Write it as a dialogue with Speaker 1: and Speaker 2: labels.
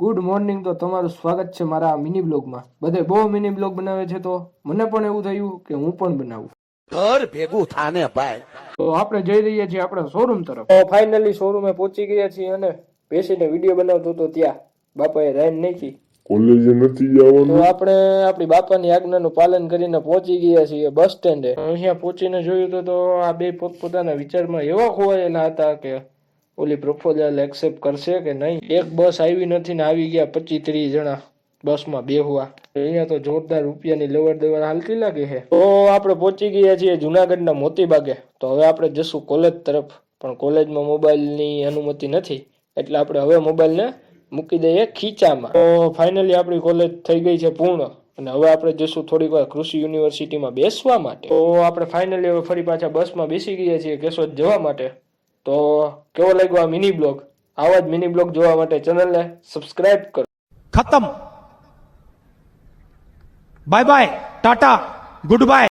Speaker 1: Good morning. તો તમારું સ્વાગત છે મારા મિની બ્લોગમાં. બધે બહુ મિની બ્લોગ બનાવે છે તો મને પણ એવું થયું કે હું પણ બનાવું.
Speaker 2: ઘર ભેગું થાને ભાઈ.
Speaker 1: તો આપણે જઈ રહ્યા છીએ આપણા શોરૂમ તરફ. તો ફાઇનલી શોરૂમે પહોંચી ગયા છીએ અને બેસીને વિડીયો બનાવતો તો ત્યાં બાપાએ રાઈન નાખી.
Speaker 3: કોલેજે નથી જવાનું.
Speaker 1: તો આપણે આપણી બાપાની આજ્ઞાનું પાલન કરીને પહોંચી ગયા છીએ બસ સ્ટેન્ડે. અહીંયા પહોંચીને જોયું તો આ બે પોતપોતાના વિચારમાં એવા ખોવાયેલા હતા કે ઓલી પ્રપોઝલ એક્સેપ્ટ કરશે કે નહીં. એક બસ આવી નથી ને આવી ગયા 25-30 જણા બસમાં બેહવા. અહીંયા તો જોરદાર રૂપિયાની લેવડ દેવડ હાલતી લાગે છે. તો આપણે પહોંચી ગયા છીએ જુનાગઢના મોતીબાગે. તો હવે આપણે જશું કોલેજ તરફ, પણ કોલેજમાં મોબાઈલની અનુમતિ નથી એટલે આપણે હવે મોબાઈલને મૂકી દઈએ ખીચામાં. તો ફાઇનલી આપણી કોલેજ થઈ ગઈ છે પૂર્ણ અને હવે આપણે જશું થોડીક વાર કૃષિ યુનિવર્સિટીમાં બેસવા માટે. તો આપણે ફાઇનલી હવે ફરી પાછા બસમાં બેસી ગયા છીએ કેશોદ જવા માટે. તો કેવો લાગ્યો આ મિની બ્લોગ? આવા જ મિની બ્લોગ જોવા માટે ચેનલને સબસ્ક્રાઇબ કરો.
Speaker 4: खत्म, bye bye, tata, good bye.